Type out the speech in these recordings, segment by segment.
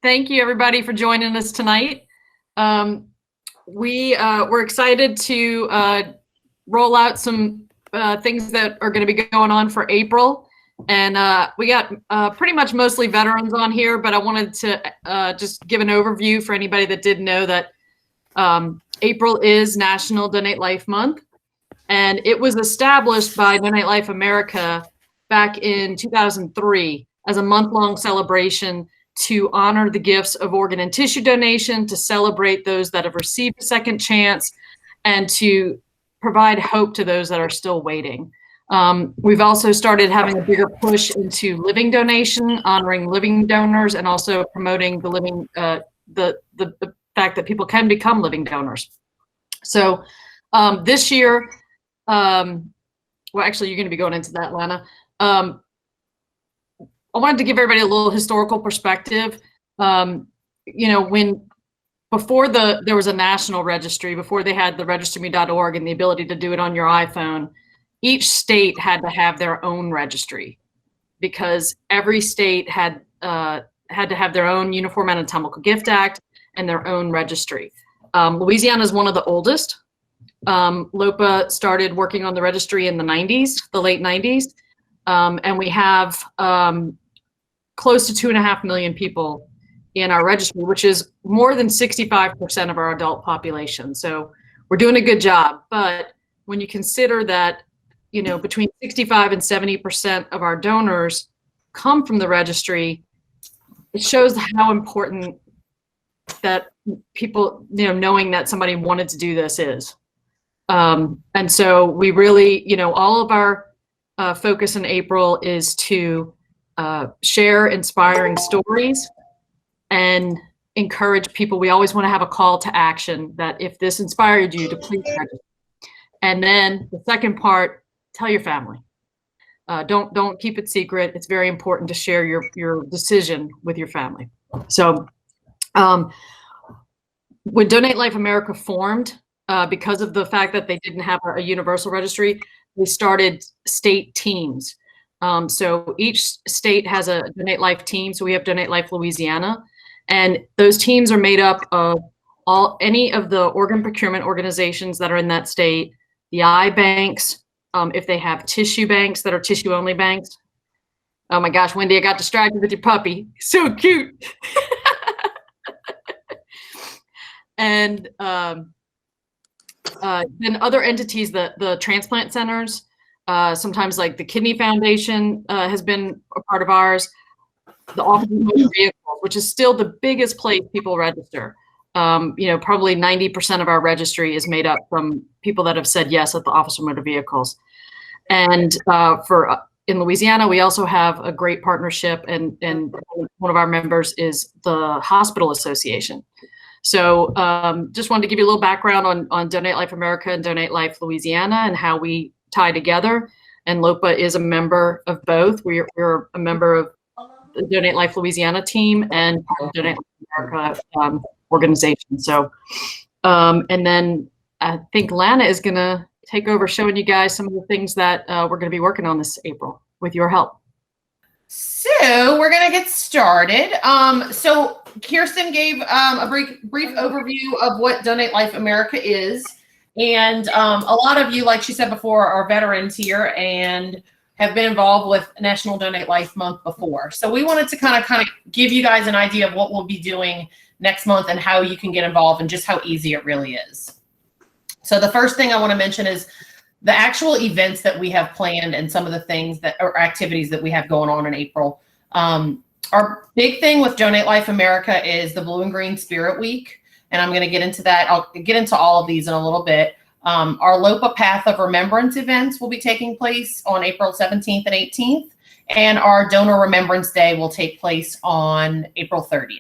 Thank you, everybody, for joining us tonight. We're excited to roll out some things that are going to be going on for April. And we got pretty much mostly veterans on here, but I wanted to just give an overview for anybody that didn't know that April is National Donate Life Month. And it was established by Donate Life America back in 2003 as a month-long celebration to honor the gifts of organ and tissue donation, to celebrate those that have received a second chance, and to provide hope to those that are still waiting. We've also started having a bigger push into living donation, honoring living donors, and also promoting the living, the fact that people can become living donors. So this year, well, actually, you're going to be going into that, Lana. I wanted to give everybody a little historical perspective. You know, before there was a national registry, before they had the registerme.org and the ability to do it on your iPhone, each state had to have their own registry because every state had to have their own Uniform Anatomical Gift Act and their own registry. Louisiana is one of the oldest. LOPA started working on the registry in the 90s, the late 90s. And we have close to 2.5 million people in our registry, which is more than 65% of our adult population. So we're doing a good job. But when you consider that, you know, between 65 and 70% of our donors come from the registry, it shows how important that people, you know, knowing that somebody wanted to do this is. And so we really, you know, all of our focus in April is to share inspiring stories and encourage people. We always want to have a call to action that if this inspired you to please register. And then the second part, tell your family. Don't keep it secret. It's very important to share your decision with your family. So when Donate Life America formed, because of the fact that they didn't have a universal registry, we started state teams. So each state has a Donate Life team. So we have Donate Life Louisiana, and those teams are made up of any of the organ procurement organizations that are in that state, the eye banks, if they have tissue banks that are tissue only banks. Oh my gosh, Wendy, I got distracted with your puppy. So cute. And then other entities, the transplant centers, sometimes like the Kidney Foundation has been a part of ours, the Office of Motor Vehicles, which is still the biggest place people register. You know, probably 90% of our registry is made up from people that have said yes at the Office of Motor Vehicles. And in Louisiana, we also have a great partnership, and one of our members is the Hospital Association. So just wanted to give you a little background on Donate Life America and Donate Life Louisiana and how we tie together. And LOPA is a member of both. We're a member of the Donate Life Louisiana team and Donate Life America organization. So, and then I think Lana is going to take over showing you guys some of the things that we're going to be working on this April with your help. So we're going to get started. So Kirsten gave a brief overview of what Donate Life America is. And a lot of you, like she said before, are veterans here and have been involved with National Donate Life Month before. So we wanted to kind of give you guys an idea of what we'll be doing next month and how you can get involved and just how easy it really is. So the first thing I want to mention is the actual events that we have planned and some of the things that or activities that we have going on in April. Our big thing with Donate Life America is the Blue and Green Spirit Week. And I'm going to get into that. I'll get into all of these in a little bit. Our LOPA Path of Remembrance events will be taking place on April 17th and 18th. And our Donor Remembrance Day will take place on April 30th.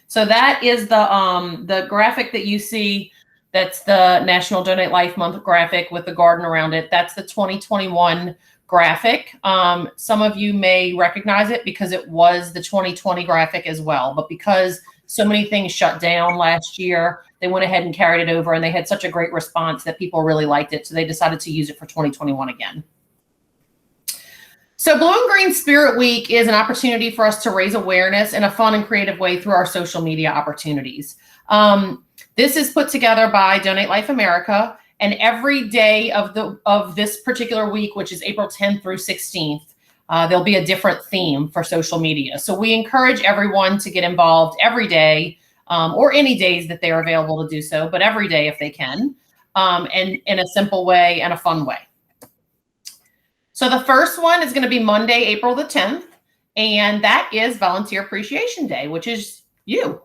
So that is the graphic that you see. That's the National Donate Life Month graphic with the garden around it. That's the 2021 graphic. Some of you may recognize it because it was the 2020 graphic as well. But because so many things shut down last year, they went ahead and carried it over, and they had such a great response that people really liked it. So they decided to use it for 2021 again. So Blue and Green Spirit Week is an opportunity for us to raise awareness in a fun and creative way through our social media opportunities. This is put together by Donate Life America, and every day of this particular week, which is April 10th through 16th, there'll be a different theme for social media. So we encourage everyone to get involved every day, or any days that they're available to do so, but every day if they can, and in a simple way and a fun way. So the first one is going to be Monday, April the 10th, and that is Volunteer Appreciation Day, which is you.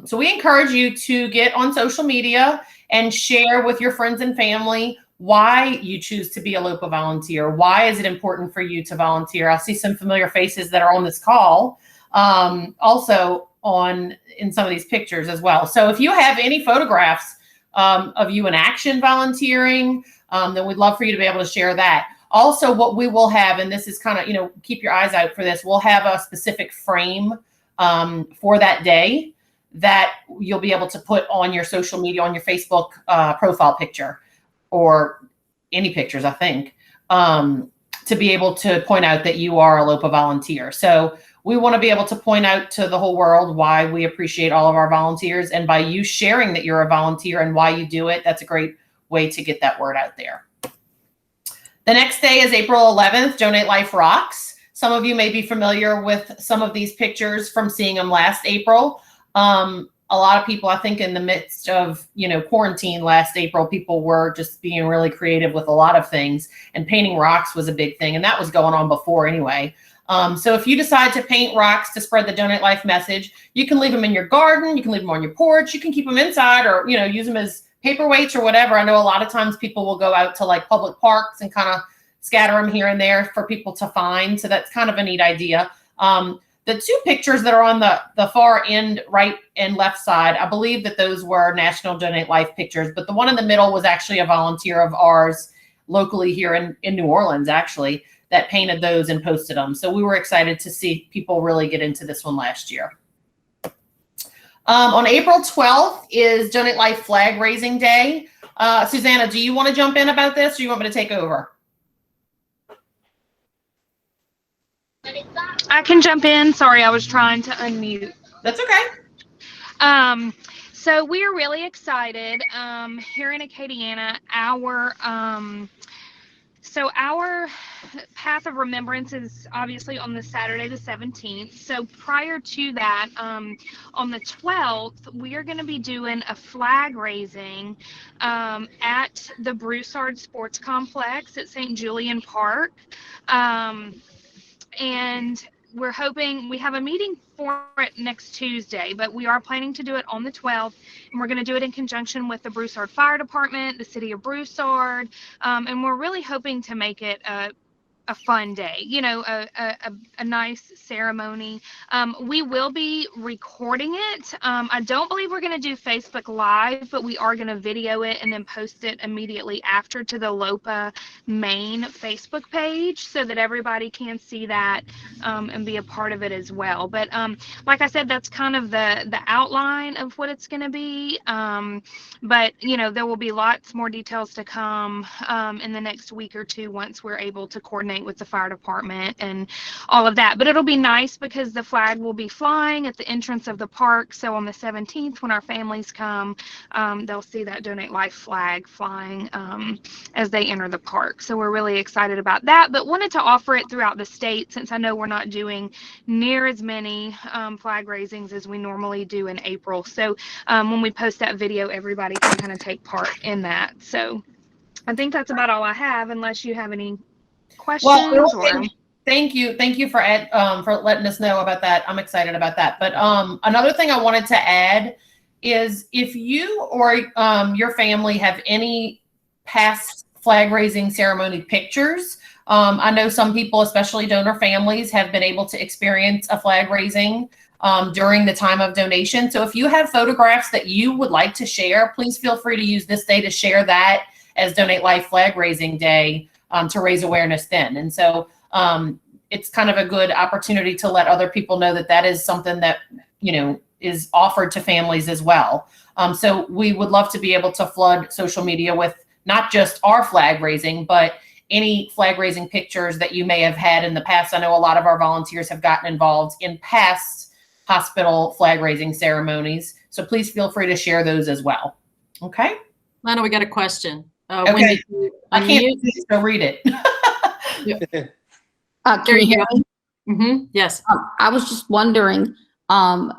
So we encourage you to get on social media and share with your friends and family why you choose to be a LOPA volunteer. Why is it important for you to volunteer? I see some familiar faces that are on this call, also in some of these pictures as well. So if you have any photographs of you in action volunteering, then we'd love for you to be able to share that. Also, what we will have, and this is kind of, keep your eyes out for this, we'll have a specific frame for that day that you'll be able to put on your social media, on your Facebook profile picture, or any pictures, I think, to be able to point out that you are a LOPA volunteer. So we want to be able to point out to the whole world why we appreciate all of our volunteers. And by you sharing that you're a volunteer and why you do it, that's a great way to get that word out there. The next day is April 11th, Donate Life Rocks. Some of you may be familiar with some of these pictures from seeing them last April. A lot of people, I think, in the midst of, quarantine last April, people were just being really creative with a lot of things, and painting rocks was a big thing, and that was going on before anyway. So if you decide to paint rocks to spread the Donate Life message, you can leave them in your garden, you can leave them on your porch, you can keep them inside, or, use them as paperweights or whatever. I know a lot of times people will go out to like public parks and kind of scatter them here and there for people to find. So that's kind of a neat idea. The two pictures that are on the far end, right and left side, I believe that those were National Donate Life pictures, but the one in the middle was actually a volunteer of ours locally here in New Orleans, actually, that painted those and posted them. So we were excited to see people really get into this one last year. On April 12th is Donate Life Flag Raising Day. Susanna, do you want to jump in about this, or do you want me to take over? I can jump in. Sorry, I was trying to unmute. That's okay. So we are really excited here in Acadiana. Our Path of Remembrance is obviously on the Saturday the 17th. So prior to that, on the 12th, we are going to be doing a flag raising at the Broussard Sports Complex at St. Julian Park. And we're hoping, we have a meeting for it next Tuesday, but we are planning to do it on the 12th, and we're going to do it in conjunction with the Broussard Fire Department, the City of Broussard, and we're really hoping to make it a fun day, a nice ceremony. We will be recording it. I don't believe we're going to do Facebook Live, but we are going to video it and then post it immediately after to the LOPA main Facebook page so that everybody can see that and be a part of it as well. But like I said, that's kind of the outline of what it's going to be. But, there will be lots more details to come in the next week or two once we're able to coordinate with the fire department and all of that. But it'll be nice because the flag will be flying at the entrance of the park. So on the 17th, when our families come, they'll see that Donate Life flag flying as they enter the park. So we're really excited about that, but wanted to offer it throughout the state since I know we're not doing near as many flag raisings as we normally do in April. So when we post that video, everybody can kind of take part in that. So I think that's about all I have, unless you have any questions. Well, thank you for letting us know about that. I'm excited about that. But another thing I wanted to add is if you or your family have any past flag raising ceremony pictures, I know some people, especially donor families, have been able to experience a flag raising during the time of donation. So if you have photographs that you would like to share, please feel free to use this day to share that as Donate Life Flag Raising Day to raise awareness then. And so it's kind of a good opportunity to let other people know that that is something that, is offered to families as well. So we would love to be able to flood social media with not just our flag raising, but any flag raising pictures that you may have had in the past. I know a lot of our volunteers have gotten involved in past hospital flag raising ceremonies. So please feel free to share those as well. Okay. Lana, we got a question. Okay. Wendy, can you I can't unmute? see it, so read it. Can There you you hear go. me? Yes. I was just wondering, I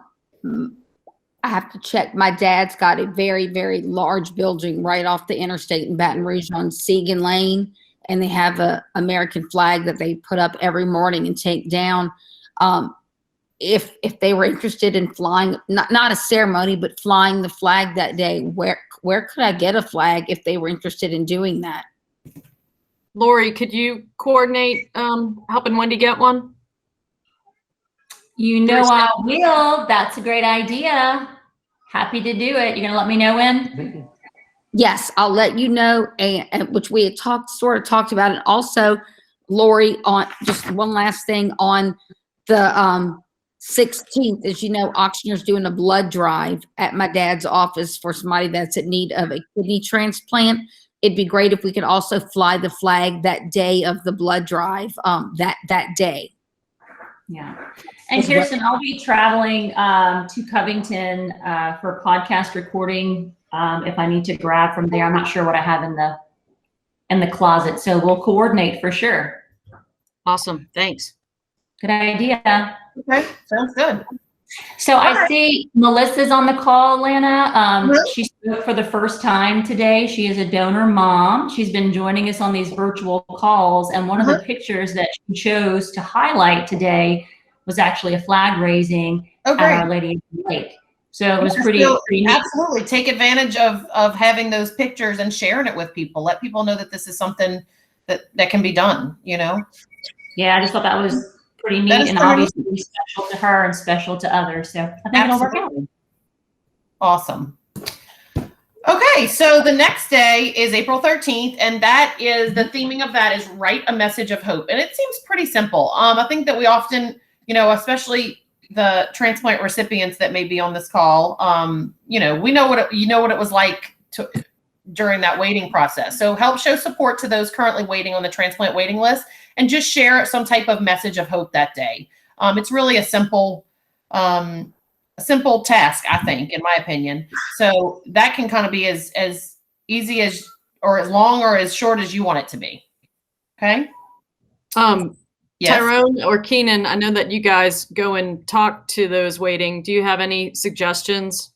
have to check. My dad's got a very, very large building right off the interstate in Baton Rouge on Segan Lane, and they have a American flag that they put up every morning and take down. If they were interested in flying, not a ceremony, but flying the flag that day, where could I get a flag if they were interested in doing that? Lori, could you coordinate helping Wendy get one? You know I will. That's a great idea. Happy to do it. You're gonna let me know when? Yes, I'll let you know, and which we had sort of talked about, and also, Lori, on just one last thing on the 16th, as you know, Auctioneer's doing a blood drive at my dad's office for somebody that's in need of a kidney transplant. It'd be great if we could also fly the flag that day of the blood drive, that day. Yeah. And Kirsten, I'll be traveling to Covington for podcast recording if I need to grab from there. I'm not sure what I have in the closet, so we'll coordinate for sure. Awesome. Thanks. Good idea. Okay, sounds good. So I see Melissa's on the call, Lana. She spoke for the first time today. She is a donor mom. She's been joining us on these virtual calls. And one of the pictures that she chose to highlight today was actually a flag raising at Our Lady of the Lake. So it was pretty neat. Absolutely. Take advantage of having those pictures and sharing it with people. Let people know that this is something that can be done, you know? Yeah, I just thought that was pretty neat and obviously special to her and special to others. So I think it'll work out. Awesome. Okay, so the next day is April 13th, and that is the theming of that is write a message of hope. And it seems pretty simple. I think that we often, you know, especially the transplant recipients that may be on this call, you know, we know what it was like during that waiting process. So help show support to those currently waiting on the transplant waiting list, and just share some type of message of hope that day. It's really a simple task, I think, in my opinion. So that can kind of be as easy as, or as long or as short as you want it to be. Okay. Yes. Tyrone or Keenan, I know that you guys go and talk to those waiting. Do you have any suggestions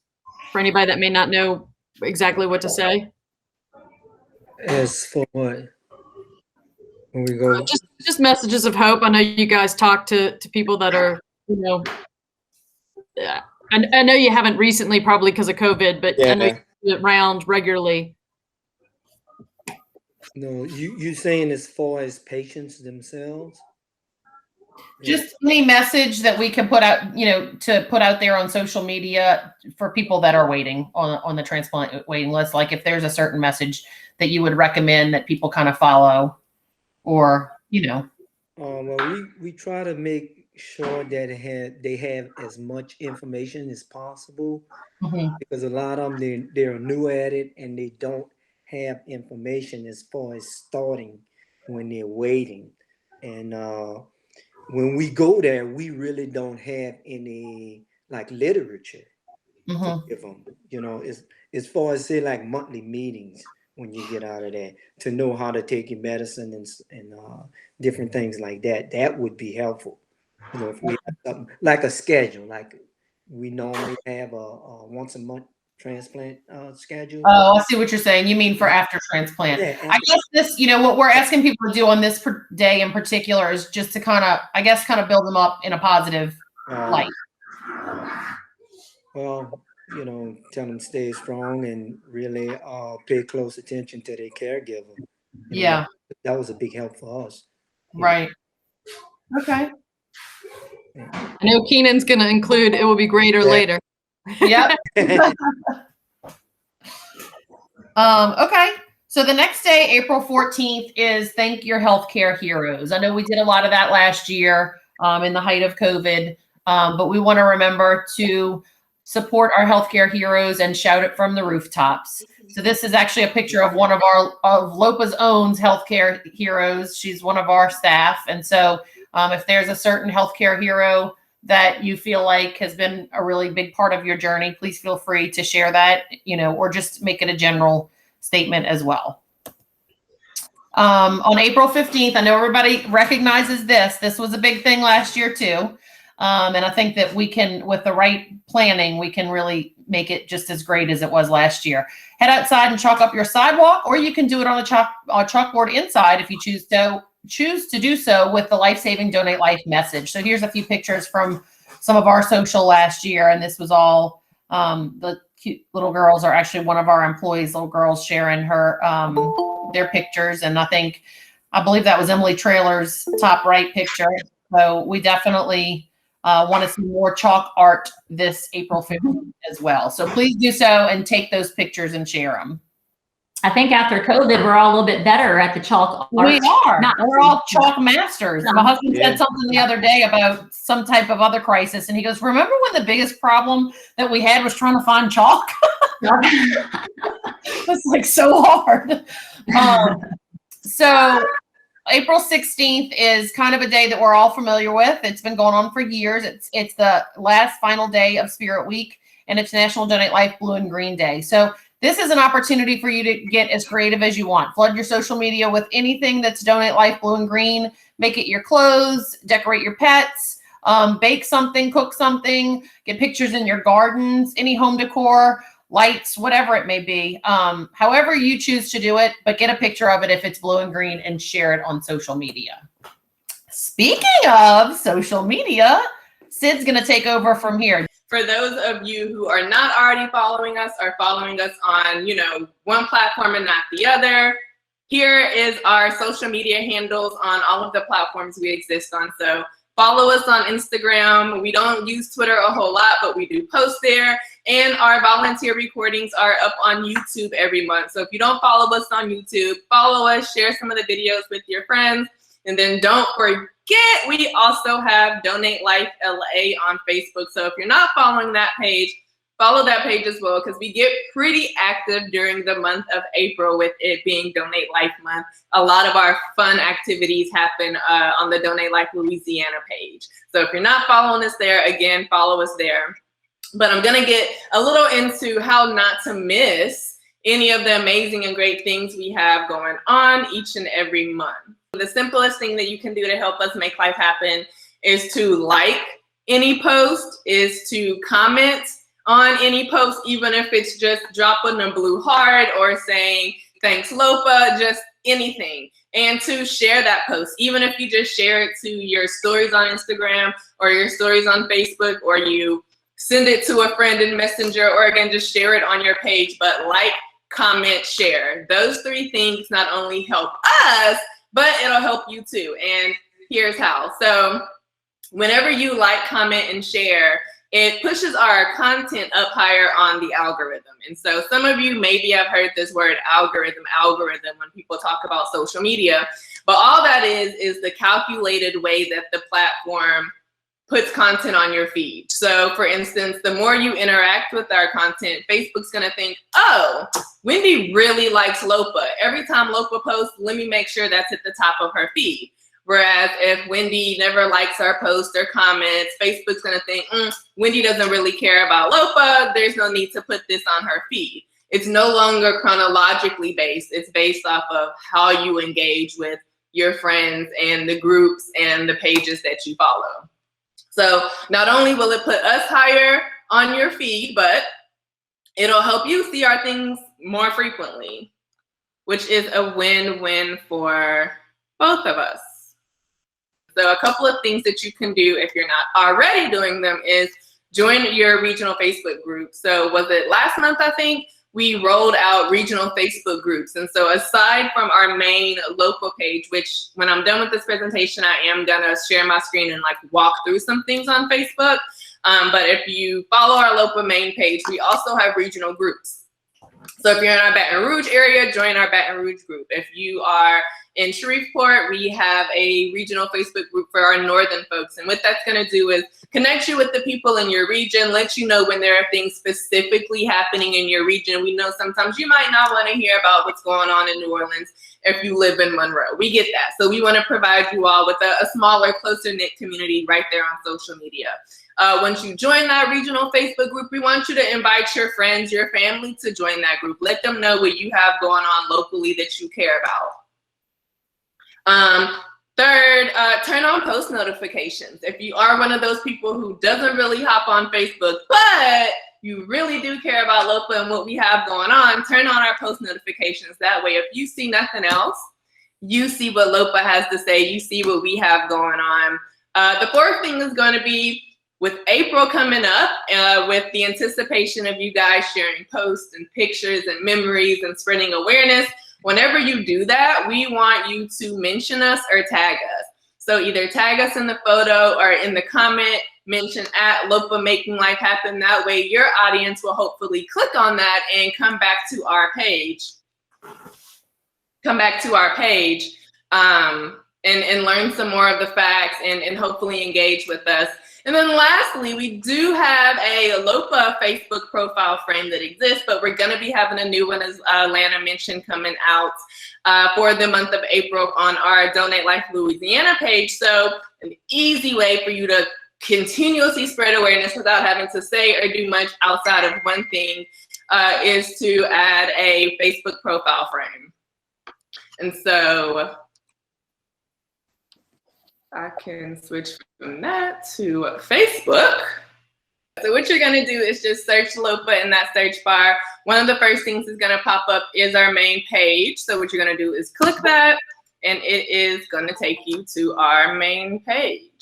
for anybody that may not know exactly what to say? As for what? When we go, Just messages of hope. I know you guys talk to people that are, you know, I know you haven't recently, probably because of COVID, but I know you do it around regularly. no, you saying as far as patients themselves? Just any message that we can put out, you know, to put out there on social media for people that are waiting on the transplant waiting list. Like if there's a certain message that you would recommend that people kind of follow, or, you know. Well, we try to make sure that they have as much information as possible, because a lot of them, they're new at it and they don't have information as far as starting when they're waiting. And when we go there, we really don't have any like literature to give them, you know, as far as say like monthly meetings when you get out of there, to know how to take your medicine and different things like that. That would be helpful. You know, if we have something like a schedule, like we normally have a once a month transplant schedule. Oh, I see what you're saying. You mean for after transplant. Yeah, I guess this, you know, what we're asking people to do on this day in particular is just to kind of build them up in a positive light. Well, you know, tell them stay strong and really pay close attention to their caregiver. Yeah. That was a big help for us. Right. Okay. I know Keenan's going to include it will be greater later. Yep. Okay. So the next day, April 14th, is Thank Your Healthcare Heroes. I know we did a lot of that last year in the height of COVID, but we want to remember to support our healthcare heroes, and shout it from the rooftops. So this is actually a picture of one of LOPA's own healthcare heroes. She's one of our staff. And so if there's a certain healthcare hero that you feel like has been a really big part of your journey, please feel free to share that, or just make it a general statement as well. On April 15th, I know everybody recognizes this. This was a big thing last year too. And I think that we can, with the right planning, we can really make it just as great as it was last year. Head outside and chalk up your sidewalk, or you can do it on a chalkboard inside if you choose to do so with the Life-Saving Donate Life message. So here's a few pictures from some of our social last year. And this was all, the cute little girls are actually one of our employees, little girls sharing their pictures. And I believe that was Emily Trailer's top right picture. So we definitely want to see more chalk art this April 15th as well. So please do so and take those pictures and share them. I think after COVID, we're all a little bit better at the chalk art. We are. We're all chalk masters. My husband said something the other day about some type of other crisis, and he goes, "Remember when the biggest problem that we had was trying to find chalk?" It's like so hard. So April 16th is kind of a day that we're all familiar with. It's been going on for years. It's the last final day of Spirit Week, and it's National Donate Life Blue and Green Day. So this is an opportunity for you to get as creative as you want. Flood your social media with anything that's Donate Life Blue and Green. Make it your clothes, decorate your pets, bake something, cook something, get pictures in your gardens, any home decor, lights, whatever it may be. However you choose to do it, but get a picture of it if it's blue and green and share it on social media. Speaking of social media, Sid's going to take over from here. For those of you who are not already following us or following us on, one platform and not the other, here is our social media handles on all of the platforms we exist on. So follow us on Instagram. We don't use Twitter a whole lot, but we do post there. And our volunteer recordings are up on YouTube every month. So if you don't follow us on YouTube, follow us, share some of the videos with your friends. And then don't forget, we also have Donate Life LA on Facebook. So if you're not following that page, follow that page as well, because we get pretty active during the month of April with it being Donate Life Month. A lot of our fun activities happen on the Donate Life Louisiana page. So if you're not following us there, again, follow us there. But I'm going to get a little into how not to miss any of the amazing and great things we have going on each and every month. The simplest thing that you can do to help us make life happen is to like any post, is to comment on any post, even if it's just dropping a blue heart or saying, thanks LOPA, just anything. And to share that post, even if you just share it to your stories on Instagram or your stories on Facebook, or you send it to a friend in Messenger, or again, just share it on your page. But like, comment, share. Those three things not only help us, but it'll help you too. And here's how. So whenever you like, comment, and share, it pushes our content up higher on the algorithm. And so some of you maybe have heard this word algorithm when people talk about social media, but all that is the calculated way that the platform puts content on your feed. So for instance, the more you interact with our content, Facebook's gonna think, oh, Wendy really likes LOPA. Every time LOPA posts, let me make sure that's at the top of her feed. Whereas if Wendy never likes our posts or comments, Facebook's gonna think, Wendy doesn't really care about LOPA. There's no need to put this on her feed. It's no longer chronologically based. It's based off of how you engage with your friends and the groups and the pages that you follow. So not only will it put us higher on your feed, but it'll help you see our things more frequently, which is a win-win for both of us. So a couple of things that you can do if you're not already doing them is join your regional Facebook group. So was it last month, I think, we rolled out regional Facebook groups. And so aside from our main LOPA page, which when I'm done with this presentation, I am gonna share my screen and walk through some things on Facebook. But if you follow our LOPA main page, we also have regional groups. So if you're in our Baton Rouge area, join our Baton Rouge group. If you are in Shreveport, we have a regional Facebook group for our northern folks. And what that's going to do is connect you with the people in your region, let you know when there are things specifically happening in your region. We know sometimes you might not want to hear about what's going on in New Orleans if you live in Monroe. We get that. So we want to provide you all with a smaller, closer knit community right there on social media. Once you join that regional Facebook group, we want you to invite your friends, your family to join that group. Let them know what you have going on locally that you care about. Third, turn on post notifications. If you are one of those people who doesn't really hop on Facebook, but you really do care about LOPA and what we have going on, turn on our post notifications. That way, if you see nothing else, you see what LOPA has to say, you see what we have going on. The fourth thing is going to be, with April coming up, with the anticipation of you guys sharing posts and pictures and memories and spreading awareness, whenever you do that, we want you to mention us or tag us. So either tag us in the photo or in the comment, mention at LOPA Making Life Happen. That way your audience will hopefully click on that and come back to our page. And learn some more of the facts and hopefully engage with us. And then lastly, we do have a LOPA Facebook profile frame that exists, but we're going to be having a new one, as Lana mentioned, coming out for the month of April on our Donate Life Louisiana page. So an easy way for you to continuously spread awareness without having to say or do much outside of one thing is to add a Facebook profile frame. And so I can switch from that to Facebook. So what you're gonna do is just search LOPA in that search bar. One of the first things that's gonna pop up is our main page. So what you're gonna do is click that and it is gonna take you to our main page.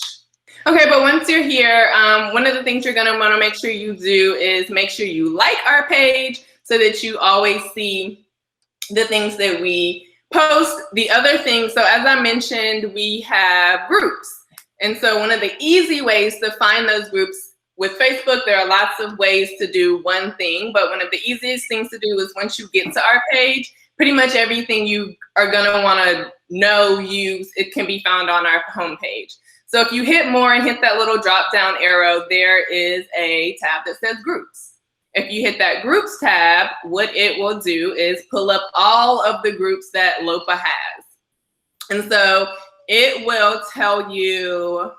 Okay, but once you're here, one of the things you're gonna wanna make sure you do is make sure you like our page so that you always see the things that we post. The other thing, so as I mentioned, we have groups. And so one of the easy ways to find those groups with Facebook, there are lots of ways to do one thing, but one of the easiest things to do is once you get to our page, pretty much everything you are gonna wanna know, use, it can be found on our homepage. So if you hit more and hit that little drop down arrow, there is a tab that says groups. If you hit that groups tab, what it will do is pull up all of the groups that LOPA has. And so it will tell you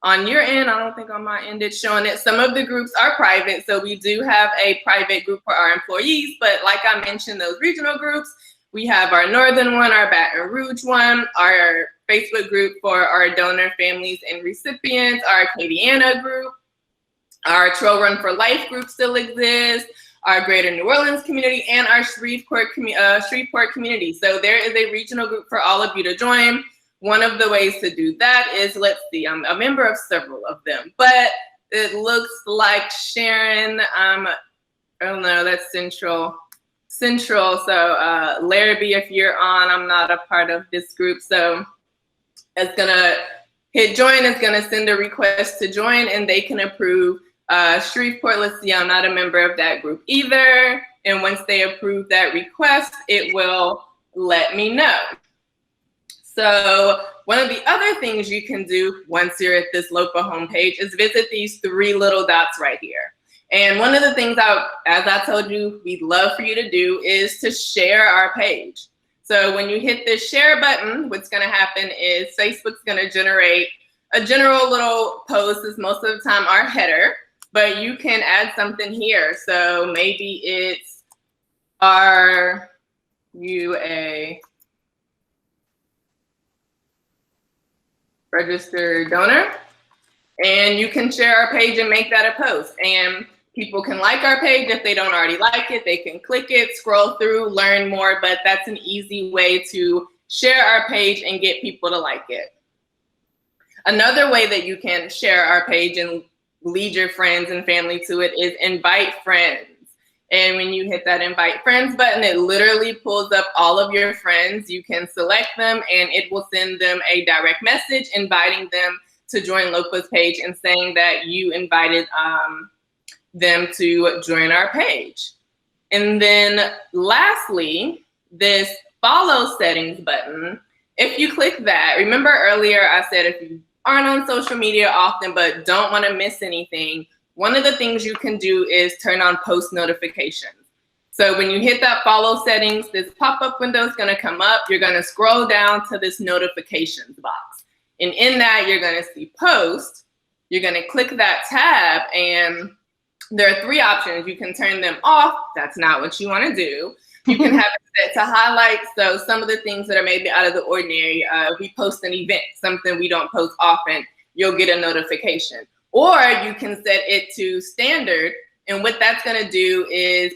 on your end, I don't think on my end it's showing it, some of the groups are private. So we do have a private group for our employees, but like I mentioned, those regional groups, we have our northern one, our Baton Rouge one, our Facebook group for our donor families and recipients, our Acadiana group, our Trail Run for Life group still exists, our Greater New Orleans community, and our Shreveport community. So there is a regional group for all of you to join. One of the ways to do that is, let's see, I'm a member of several of them, but it looks like Sharon, oh no, that's Central. So Larrabee, if you're on, I'm not a part of this group. So it's gonna hit join, it's gonna send a request to join and they can approve. Shreveport, let's see, I'm not a member of that group either. And once they approve that request, it will let me know. So one of the other things you can do once you're at this LOPA homepage is visit these three little dots right here. And one of the things, as I told you, we'd love for you to do is to share our page. So when you hit this share button, what's gonna happen is Facebook's gonna generate a general little post, is most of the time our header, but you can add something here. So maybe it's, are you a registered donor? And you can share our page and make that a post. And people can like our page. If they don't already like it, they can click it, scroll through, learn more, but that's an easy way to share our page and get people to like it. Another way that you can share our page and lead your friends and family to it is invite friends. And when you hit that invite friends button, it literally pulls up all of your friends. You can select them and it will send them a direct message inviting them to join LOPA's page and saying that you invited them to join our page. And then lastly, this follow settings button, if you click that, remember earlier I said if you aren't on social media often but don't want to miss anything, one of the things you can do is turn on post notifications. So when you hit that follow settings, this pop-up window is going to come up. You're going to scroll down to this notifications box. And in that, you're going to see post. You're going to click that tab, and there are 3 options. You can turn them off. That's not what you want to do. You can have it set to highlight. So some of the things that are maybe out of the ordinary, we post an event, something we don't post often, you'll get a notification. Or you can set it to standard. And what that's going to do is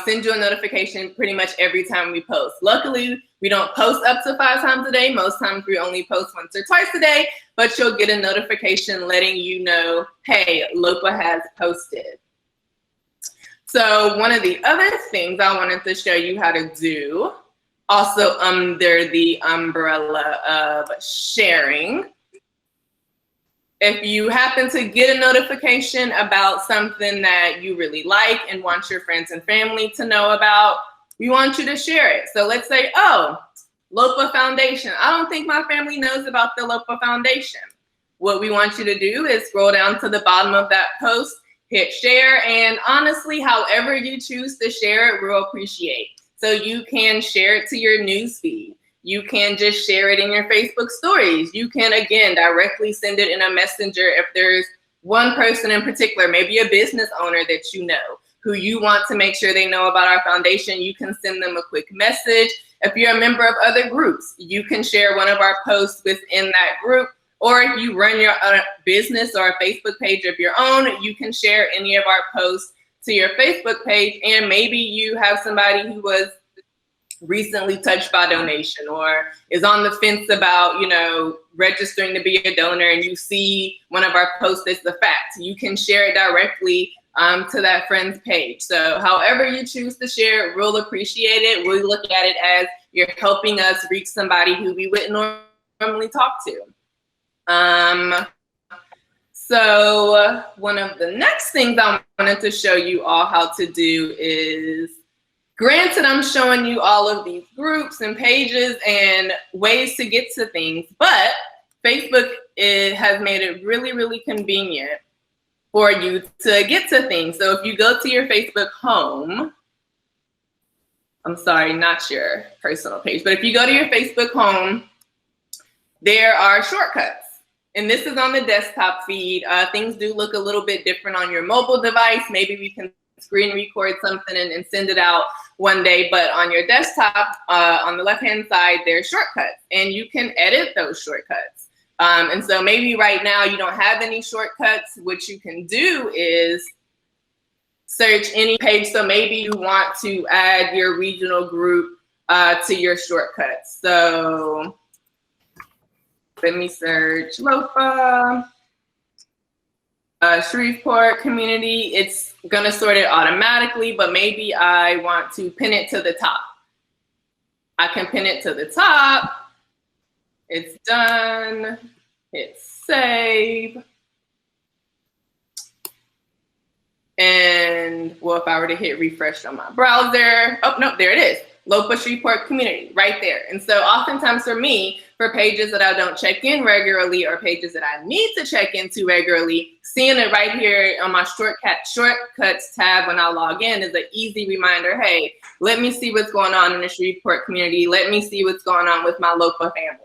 send you a notification pretty much every time we post. Luckily, we don't post up to 5 times a day. Most times we only post once or twice a day, but you'll get a notification letting you know, hey, LOPA has posted. So one of the other things I wanted to show you how to do, also under the umbrella of sharing, if you happen to get a notification about something that you really like and want your friends and family to know about, we want you to share it. So let's say, oh, LOPA Foundation. I don't think my family knows about the LOPA Foundation. What we want you to do is scroll down to the bottom of that post, hit share, and honestly, however you choose to share it, we'll appreciate. So you can share it to your news feed. You can just share it in your Facebook stories. You can, again, directly send it in a messenger if there's one person in particular, maybe a business owner that you know, who you want to make sure they know about our foundation. You can send them a quick message. If you're a member of other groups, you can share one of our posts within that group. Or if you run your business or a Facebook page of your own, you can share any of our posts to your Facebook page. And maybe you have somebody who was recently touched by donation or is on the fence about, you know, registering to be a donor, and you see one of our posts that's the fact. You can share it directly to that friend's page. So however you choose to share it, we'll appreciate it. We look at it as you're helping us reach somebody who we wouldn't normally talk to. So one of the next things I wanted to show you all how to do is, granted, I'm showing you all of these groups and pages and ways to get to things, but Facebook has made it really, really convenient for you to get to things. So if you go to your Facebook home, I'm sorry, not your personal page, but if you go to your Facebook home, there are shortcuts. And this is on the desktop feed. Things do look a little bit different on your mobile device. Maybe we can screen record something and send it out one day, but on your desktop, on the left-hand side, there's shortcuts, and you can edit those shortcuts. And so maybe right now you don't have any shortcuts. What you can do is search any page. So maybe you want to add your regional group to your shortcuts. So let me search LOPA, Shreveport community. It's gonna sort it automatically, but maybe I want to pin it to the top. I can pin it to the top. It's done. Hit save. And well, if I were to hit refresh on my browser, oh no, there it is. LOPA Shreveport community right there. And so oftentimes for me, for pages that I don't check in regularly or pages that I need to check into regularly, seeing it right here on my shortcuts tab when I log in is an easy reminder. Hey, let me see what's going on in the Shreveport community. Let me see what's going on with my LOPA family.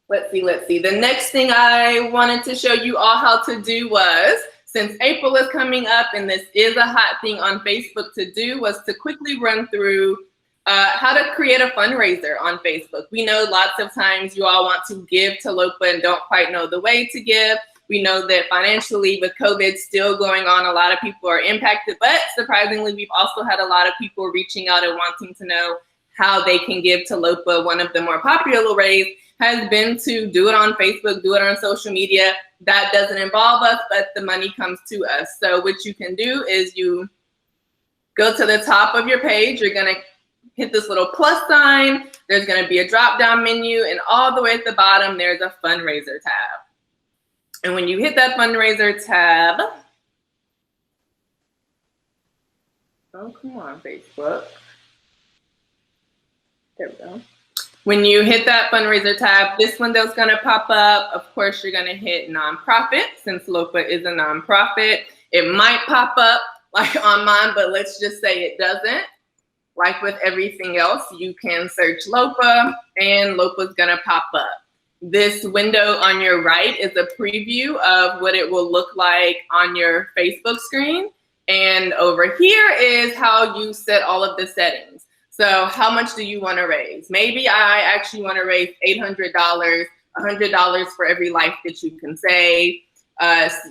Let's see. The next thing I wanted to show you all how to do was, since April is coming up and this is a hot thing on Facebook to do, was to quickly run through how to create a fundraiser on Facebook. We know lots of times you all want to give to LOPA and don't quite know the way to give. We know that financially, with COVID still going on, a lot of people are impacted, but surprisingly, we've also had a lot of people reaching out and wanting to know how they can give to LOPA. One of the more popular ways has been to do it on Facebook, do it on social media. That doesn't involve us, but the money comes to us. So what you can do is you go to the top of your page. You're gonna hit this little plus sign. There's gonna be a drop-down menu, and all the way at the bottom, there's a fundraiser tab. And when you hit that fundraiser tab, Oh, come on, Facebook. There we go. When you hit that fundraiser tab, this window's gonna pop up. Of course, you're gonna hit nonprofit, since LOPA is a nonprofit. It might pop up like on mine, but let's just say it doesn't. Like with everything else, you can search LOPA and LOPA's gonna pop up. This window on your right is a preview of what it will look like on your Facebook screen. And over here is how you set all of the settings. So how much do you want to raise? Maybe I actually want to raise $800, $100 for every life that you can save.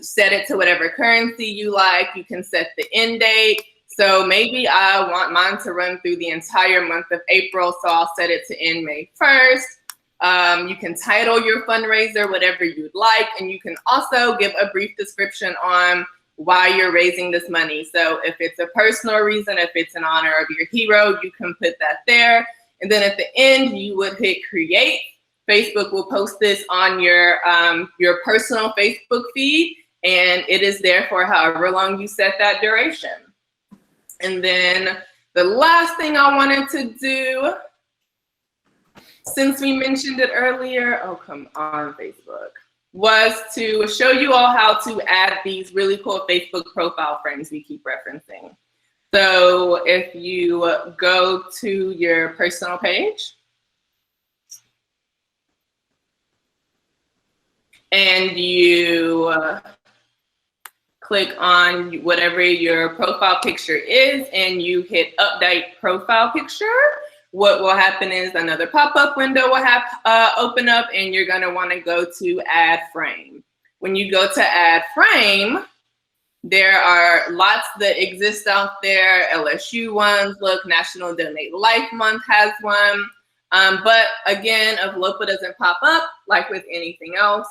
Set it to whatever currency you like. You can set the end date. So maybe I want mine to run through the entire month of April, so I'll set it to end May 1st. You can title your fundraiser whatever you'd like, and you can also give a brief description on why you're raising this money. So if it's a personal reason, if it's in honor of your hero, you can put that there. And then at the end, you would hit create. Facebook will post this on your personal Facebook feed, and it is there for however long you set that duration. And then the last thing I wanted to do, since we mentioned it earlier, oh, come on, Facebook, was to show you all how to add these really cool Facebook profile frames we keep referencing. So if you go to your personal page, and you click on whatever your profile picture is, and you hit update profile picture, what will happen is another pop-up window will open up, and you're gonna wanna go to add frame. When you go to add frame, there are lots that exist out there, LSU ones, look, National Donate Life Month has one. But again, if LOPA doesn't pop up, like with anything else,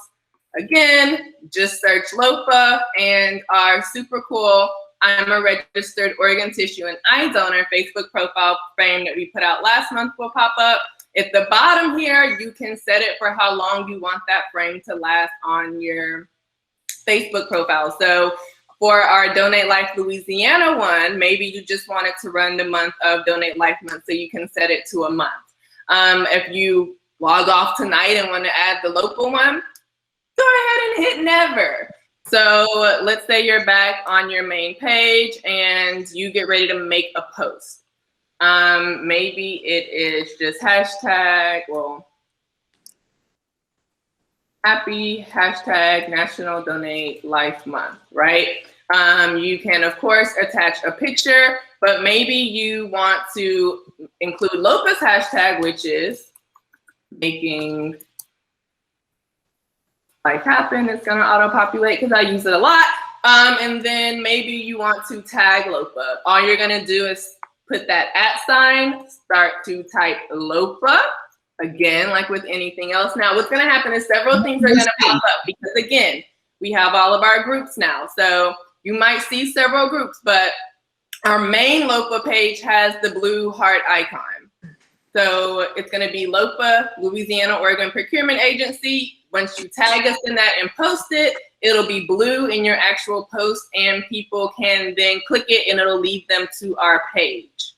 again, just search LOPA, and our super cool I'm a registered organ tissue and eye donor Facebook profile frame that we put out last month will pop up. At the bottom here, you can set it for how long you want that frame to last on your Facebook profile. So for our Donate Life Louisiana one, maybe you just want it to run the month of Donate Life Month, so you can set it to a month. If you log off tonight and want to add the local one, go ahead and hit never. So let's say you're back on your main page and you get ready to make a post. Maybe it is just hashtag, well, happy hashtag National Donate Life Month, right? You can, of course, attach a picture, but maybe you want to include LOPA's hashtag, which is making life happen. It's gonna auto-populate because I use it a lot. And then maybe you want to tag LOPA. All you're gonna do is put that @ sign, start to type LOPA. Again, like with anything else. Now, what's gonna happen is several things are gonna pop up because again, we have all of our groups now. So you might see several groups, but our main LOPA page has the blue heart icon. So it's gonna be LOPA, Louisiana Organ Procurement Agency. Once you tag us in that and post it, it'll be blue in your actual post, and people can then click it and it'll lead them to our page.